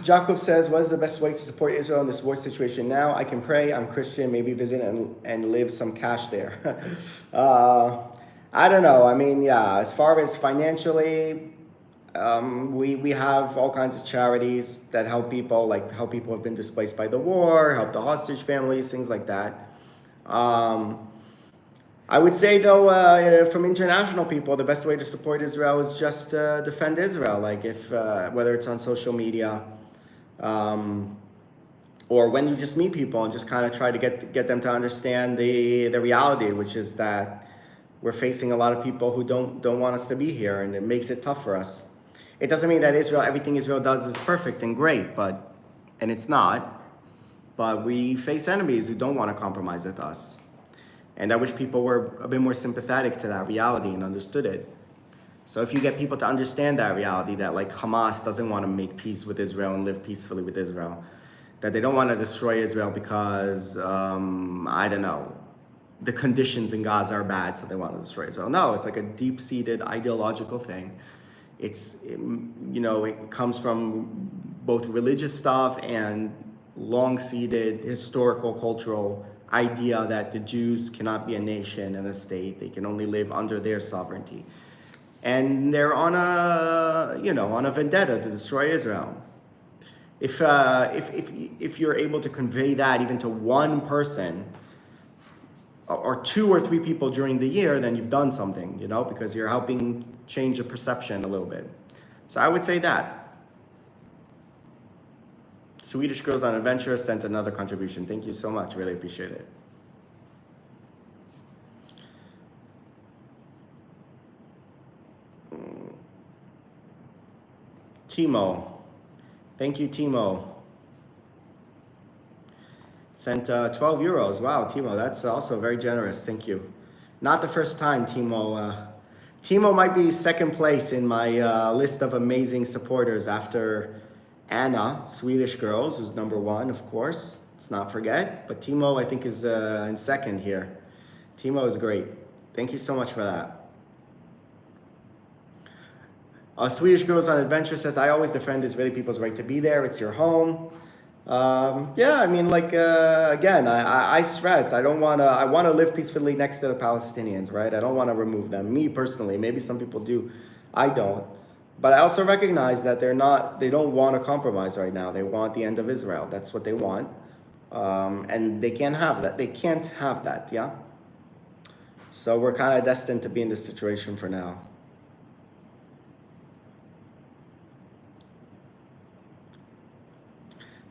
Jacob says, what is the best way to support Israel in this war situation now? I can pray, I'm Christian, maybe visit and live some cash there. I don't know. I mean, yeah, as far as financially, we have all kinds of charities that help people, like help people who have been displaced by the war, help the hostage families, things like that. I would say though, from international people, the best way to support Israel is just defend Israel. Like if whether it's on social media, or when you just meet people and just kind of try to get them to understand the reality, which is that we're facing a lot of people who don't want us to be here, and it makes it tough for us. It doesn't mean that everything Israel does is perfect and great, and it's not. But we face enemies who don't want to compromise with us. And I wish people were a bit more sympathetic to that reality and understood it. So if you get people to understand that reality, that like Hamas doesn't want to make peace with Israel and live peacefully with Israel, that they don't want to destroy Israel because, I don't know, the conditions in Gaza are bad, so they want to destroy Israel. No, it's like a deep-seated ideological thing. It comes from both religious stuff and long-seated historical, cultural idea that the Jews cannot be a nation and a state. They can only live under their sovereignty. And they're on a vendetta to destroy Israel. If you're able to convey that even to one person, or 2 or 3 people during the year, then you've done something, because you're helping change the perception a little bit. So I would say that. Swedish Girls on Adventure sent another contribution. Thank you so much. Really appreciate it. Timo. Thank you, Timo. Sent 12 euros. Wow, Timo, that's also very generous. Thank you. Not the first time, Timo. Timo might be second place in my list of amazing supporters after Anna, Swedish Girls, who's number 1, of course. Let's not forget. But Timo, I think, is in second here. Timo is great. Thank you so much for that. Swedish Girls on Adventure says, I always defend Israeli people's right to be there. It's your home. Again, I stress, I want to live peacefully next to the Palestinians, right? I don't want to remove them. Me personally, maybe some people do. I don't. But I also recognize that they don't want to compromise right now. They want the end of Israel. That's what they want. And they can't have that. They can't have that, yeah? So we're kind of destined to be in this situation for now.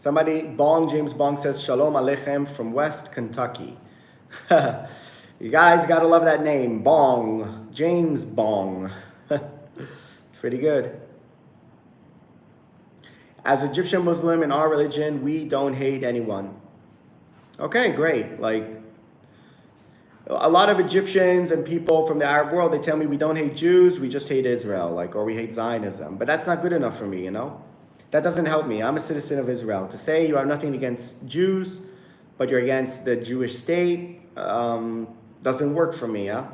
James Bong says, Shalom Aleichem from West Kentucky. You guys gotta love that name, Bong, James Bong. It's pretty good. As Egyptian Muslim in our religion, we don't hate anyone. Okay, great. Like, a lot of Egyptians and people from the Arab world, they tell me we don't hate Jews, we just hate Israel, or we hate Zionism. But that's not good enough for me, That doesn't help me. I'm a citizen of Israel. To say you have nothing against Jews, but you're against the Jewish state, doesn't work for me, yeah?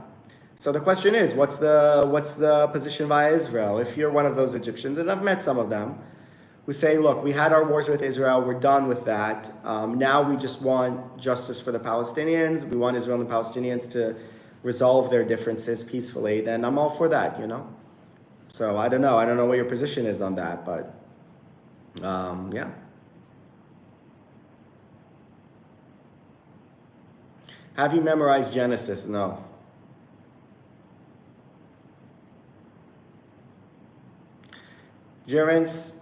So the question is, what's the position via Israel? If you're one of those Egyptians, and I've met some of them, who say, look, we had our wars with Israel, we're done with that. Now we just want justice for the Palestinians. We want Israel and the Palestinians to resolve their differences peacefully. Then I'm all for that, So I don't know. I don't know what your position is on that, but yeah. Have you memorized Genesis? No. Jerence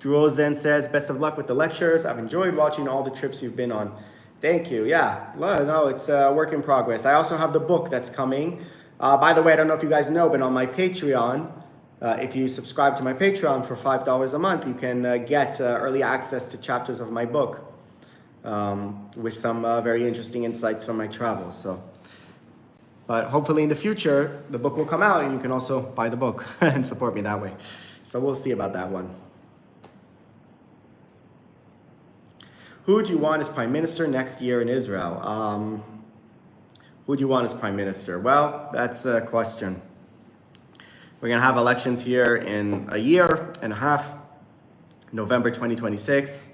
Drozen says, best of luck with the lectures. I've enjoyed watching all the trips you've been on. Thank you. Yeah, no, it's a work in progress. I also have the book that's coming. By the way, I don't know if you guys know, but on my Patreon, if you subscribe to my Patreon for $5 a month, you can get early access to chapters of my book with some very interesting insights from my travels. But hopefully in the future, the book will come out and you can also buy the book and support me that way. So we'll see about that one. Who do you want as Prime Minister next year in Israel? Who do you want as Prime Minister? Well, that's a question. We're going to have elections here in a year and a half, November 2026.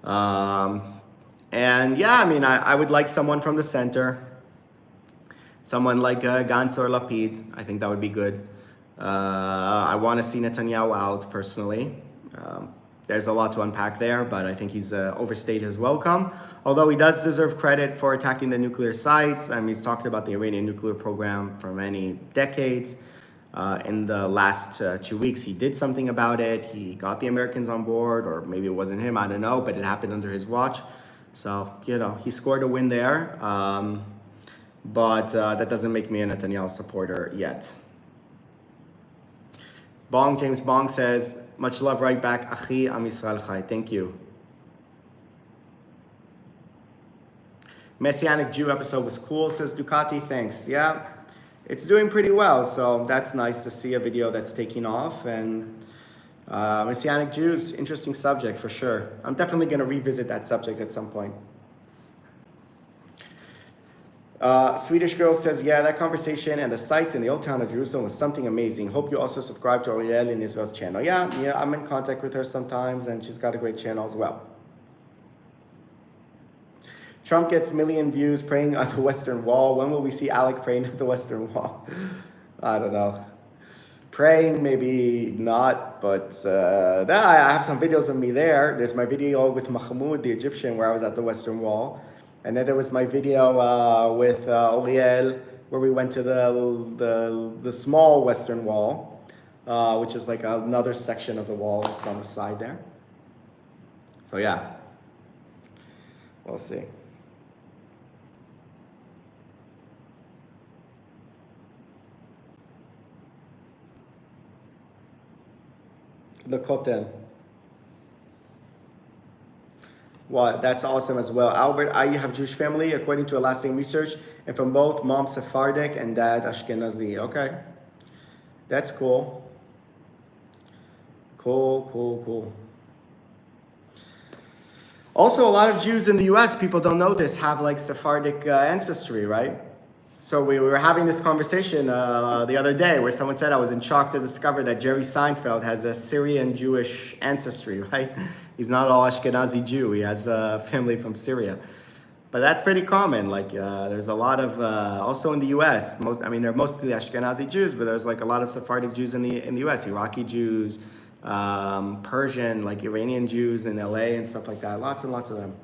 And yeah, I would like someone from the center, someone like Gantz or Lapid. I think that would be good. I want to see Netanyahu out personally. There's a lot to unpack there, but I think he's overstayed his welcome. Although he does deserve credit for attacking the nuclear sites. I mean, he's talked about the Iranian nuclear program for many decades. In the last 2 weeks, he did something about it. He got the Americans on board, or maybe it wasn't him, I don't know, but it happened under his watch. So, he scored a win there. But that doesn't make me a Netanyahu supporter yet. James Bong says, much love right back. Achi Am Yisrael Chai. Thank you. Messianic Jew episode was cool, says Ducati. Thanks. Yeah, it's doing pretty well. So that's nice to see a video that's taking off. And Messianic Jews, interesting subject for sure. I'm definitely going to revisit that subject at some point. Swedish girl says, yeah, that conversation and the sites in the old town of Jerusalem was something amazing. Hope you also subscribe to Ariel in Israel's channel. Yeah, I'm in contact with her sometimes, and she's got a great channel as well. Trump gets million views praying on the Western Wall. When will we see Alec praying at the Western Wall? I don't know. Praying, maybe not, but I have some videos of me there. There's my video with Mahmoud, the Egyptian, where I was at the Western Wall. And then there was my video with Oriel, where we went to the small Western Wall, which is like another section of the wall that's on the side there. So yeah, we'll see. The Kotel. Well, that's awesome as well. Albert, I have Jewish family, according to a lasting research, and from both mom Sephardic and dad Ashkenazi. Okay. That's cool. Cool. Also, a lot of Jews in the US, people don't know this, have like Sephardic ancestry, right? So we were having this conversation the other day where someone said I was in shock to discover that Jerry Seinfeld has a Syrian Jewish ancestry, right? He's not all Ashkenazi Jew. He has a family from Syria. But that's pretty common. Like there's a lot of, also in the US, they're mostly Ashkenazi Jews, but there's like a lot of Sephardic Jews in the US, Iraqi Jews, Persian, like Iranian Jews in LA and stuff like that. Lots and lots of them.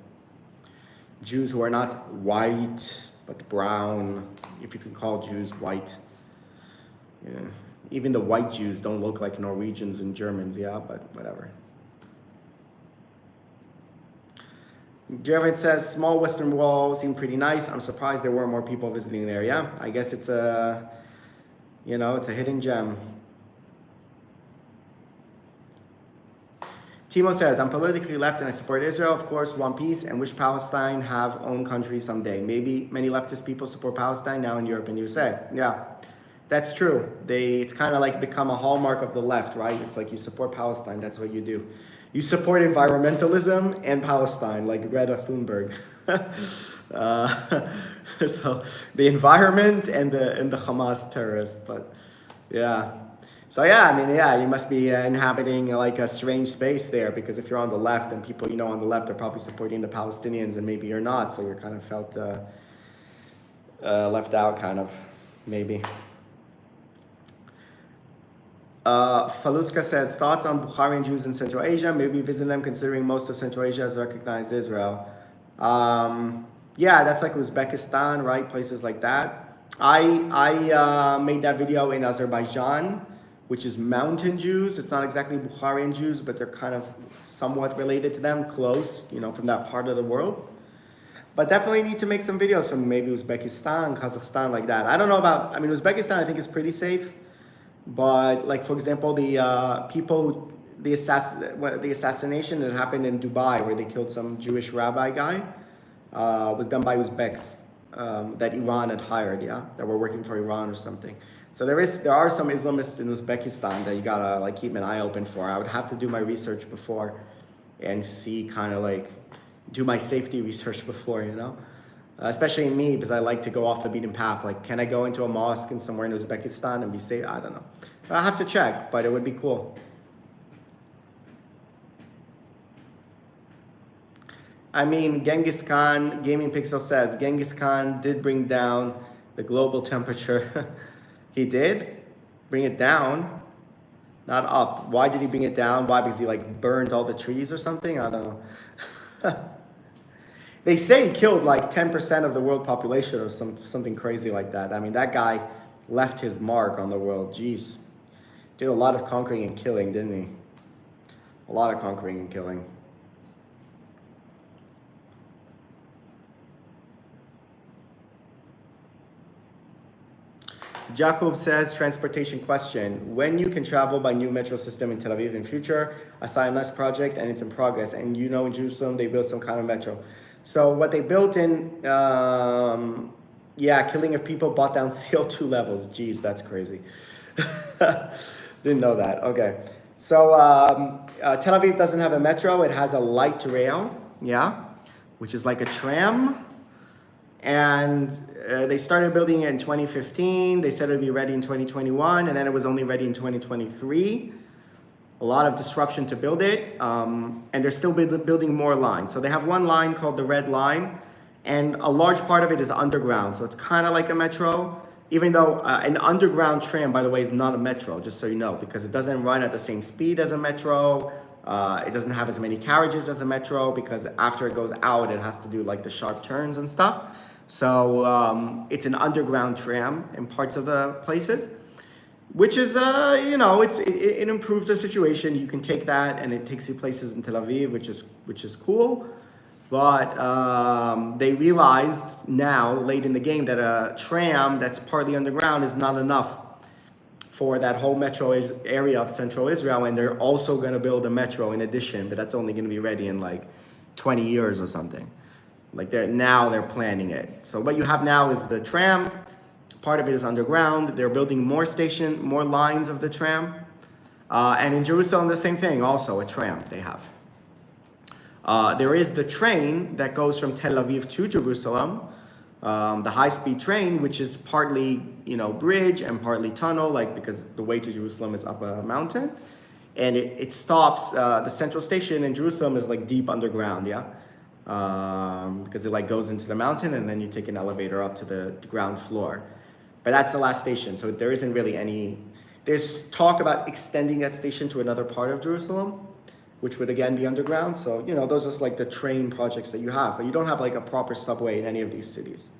Jews who are not white, but brown, if you can call Jews white. Yeah. Even the white Jews don't look like Norwegians and Germans, yeah, but whatever. Jared says, small Western Wall seemed pretty nice. I'm surprised there weren't more people visiting there. Yeah, I guess it's a, it's a hidden gem. Timo says, I'm politically left and I support Israel, of course, want peace and wish Palestine have own country someday. Maybe many leftist people support Palestine now in Europe and USA. Yeah, that's true. It's kind of like become a hallmark of the left, right? It's like you support Palestine, that's what you do. You support environmentalism and Palestine, like Greta Thunberg. So the environment and the Hamas terrorists, but yeah. So yeah, you must be inhabiting like a strange space there, because if you're on the left and people on the left are probably supporting the Palestinians and maybe you're not, so you're kind of felt left out, kind of, maybe. Faluska says, thoughts on Bukharian Jews in Central Asia, maybe visit them considering most of Central Asia has recognized Israel. Yeah, that's like Uzbekistan, right? Places like that. I made that video in Azerbaijan, which is mountain Jews. It's not exactly Bukharian Jews, but they're kind of somewhat related to them, close, from that part of the world. But definitely need to make some videos from maybe Uzbekistan, Kazakhstan, like that. I don't know about, Uzbekistan I think is pretty safe. But like, for example, the assassination that happened in Dubai, where they killed some Jewish rabbi guy, was done by Uzbeks that Iran had hired, that were working for Iran or something. So there are some Islamists in Uzbekistan that you gotta like keep an eye open for. I would have to do my research before and see, kind of like do my safety research before, especially me, because I like to go off the beaten path. Like, can I go into a mosque in somewhere in Uzbekistan and be safe? I don't know. I have to check, but it would be cool. Genghis Khan, Gaming Pixel says, Genghis Khan did bring down the global temperature. He did? Bring it down, not up. Why did he bring it down? Why? Because he like burned all the trees or something? I don't know. They say he killed like 10% of the world population or something crazy like that. I mean, that guy left his mark on the world. Jeez. Did a lot of conquering and killing, didn't he? A lot of conquering and killing. Jacob says, transportation question. When you can travel by new metro system in Tel Aviv in future? I saw a nice project and it's in progress. And you know in Jerusalem they built some kind of metro. So what they built in, killing of people brought down CO2 levels. Jeez, that's crazy. Didn't know that. Okay. So Tel Aviv doesn't have a metro. It has a light rail, which is like a tram. And they started building it in 2015. They said it would be ready in 2021, and then it was only ready in 2023. A lot of disruption to build it, and they're still building more lines. So they have one line called the Red Line, and a large part of it is underground. So it's kind of like a metro, even though an underground tram, by the way, is not a metro, just so you know, because it doesn't run at the same speed as a metro. It doesn't have as many carriages as a metro, because after it goes out, it has to do like the sharp turns and stuff. So it's an underground tram in parts of the places, which is, it improves the situation. You can take that and it takes you places in Tel Aviv, which is cool. But they realized now, late in the game, that a tram that's partly underground is not enough for that whole metro area of central Israel. And they're also going to build a metro in addition, but that's only going to be ready in like 20 years or something. Like they're planning it. So what you have now is the tram. Part of it is underground. They're building more lines of the tram. And in Jerusalem, the same thing, also a tram they have. There is the train that goes from Tel Aviv to Jerusalem, the high-speed train, which is partly, bridge and partly tunnel, because the way to Jerusalem is up a mountain. And it stops, the central station in Jerusalem is like deep underground, because it goes into the mountain and then you take an elevator up to the ground floor. But that's the last station, so there isn't really there's talk about extending that station to another part of Jerusalem, which would again be underground. So, those are just like the train projects that you have, but you don't have like a proper subway in any of these cities.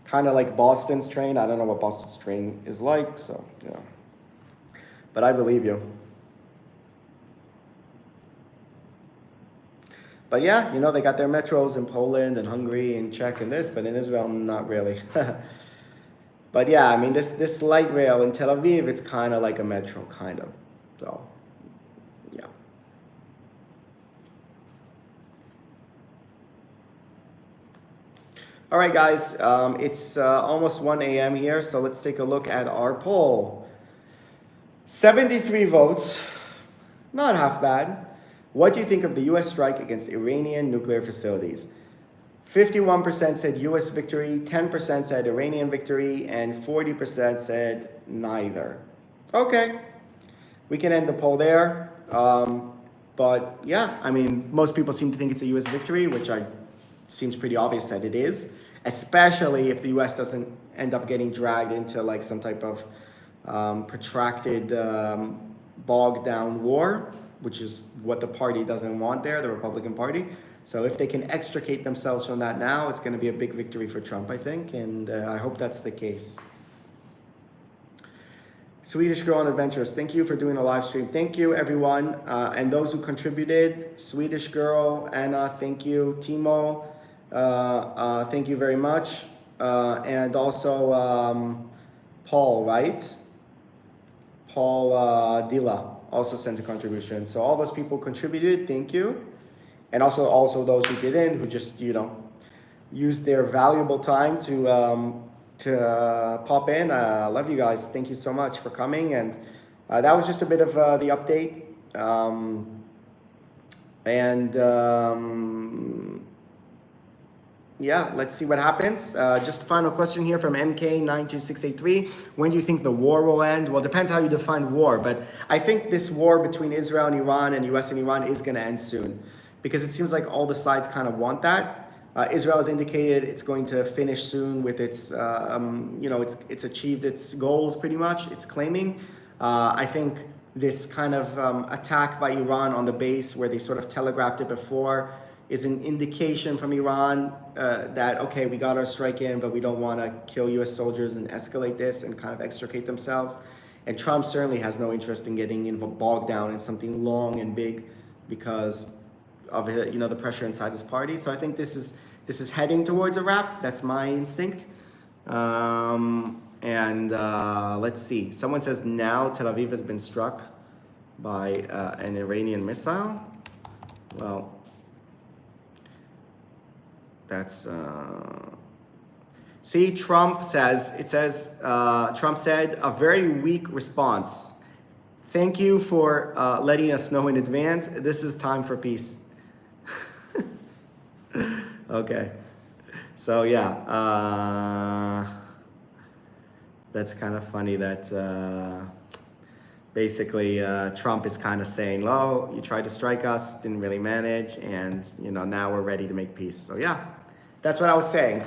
Kind of like Boston's train. I don't know what Boston's train is like, so, but I believe you. But yeah, they got their metros in Poland and Hungary and Czech and this, but in Israel, not really. But yeah, I mean, this light rail in Tel Aviv, it's kind of like a metro, kind of. So, yeah. All right, guys, it's almost 1 a.m. here, so let's take a look at our poll. 73 votes, not half bad. What do you think of the U.S. strike against Iranian nuclear facilities? 51% said U.S. victory, 10% said Iranian victory, and 40% said neither. Okay, we can end the poll there. But yeah, I mean, most people seem to think it's a U.S. victory, which seems pretty obvious that it is, especially if the U.S. doesn't end up getting dragged into like some type of protracted bogged down war, which is what the party doesn't want there, the Republican Party. So if they can extricate themselves from that now, it's going to be a big victory for Trump, I think, and I hope that's the case. Swedish Girl on Adventures, thank you for doing a live stream. Thank you, everyone, and those who contributed. Swedish Girl, Anna, thank you. Timo, thank you very much. And also Paul, right? Paul Dilla also sent a contribution. So all those people contributed, thank you. And also those who didn't, who just, used their valuable time to pop in. Love you guys. Thank you so much for coming. And that was just a bit of the update. Yeah, let's see what happens. Just a final question here from MK92683. When do you think the war will end? Well, it depends how you define war, but I think this war between Israel and Iran and US and Iran is going to end soon, because it seems like all the sides kind of want that. Israel has indicated it's going to finish soon with its, it's achieved its goals pretty much. It's claiming. I think this kind of attack by Iran on the base, where they sort of telegraphed it before, is an indication from Iran that, okay, we got our strike in, but we don't want to kill U.S. soldiers and escalate this and kind of extricate themselves. And Trump certainly has no interest in getting bogged down in something long and big because of the pressure inside his party. So I think this is heading towards a wrap. That's my instinct. Let's see. Someone says now Tel Aviv has been struck by an Iranian missile. Well, that's see, Trump says, Trump said a very weak response. Thank you for letting us know in advance. This is time for peace. Okay. So yeah, that's kind of funny that basically Trump is kind of saying, "Oh, you tried to strike us, didn't really manage, and now we're ready to make peace." So yeah, that's what I was saying.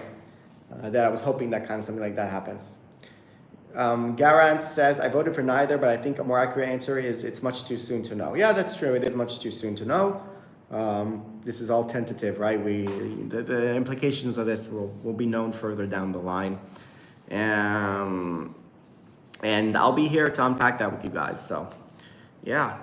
That I was hoping that kind of something like that happens. Garant says, I voted for neither, but I think a more accurate answer is it's much too soon to know. Yeah, that's true. It is much too soon to know. This is all tentative, right? The implications of this will be known further down the line. And I'll be here to unpack that with you guys. So, yeah.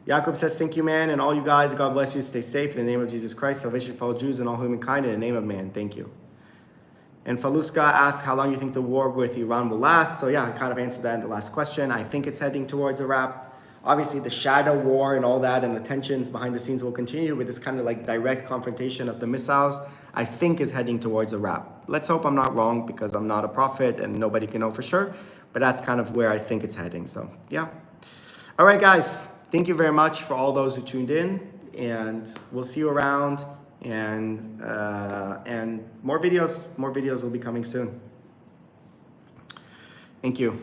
Jacob says, thank you, man, and all you guys. God bless you. Stay safe in the name of Jesus Christ. Salvation for all Jews and all humankind in the name of man. Thank you. And Faluska asks how long you think the war with Iran will last. So yeah, I kind of answered that in the last question. I think it's heading towards a wrap. Obviously, the shadow war and all that and the tensions behind the scenes will continue with this kind of like direct confrontation of the missiles, I think is heading towards a wrap. Let's hope I'm not wrong because I'm not a prophet and nobody can know for sure. But that's kind of where I think it's heading. So yeah. All right, guys. Thank you very much for all those who tuned in. And we'll see you around. And more videos will be coming soon. Thank you.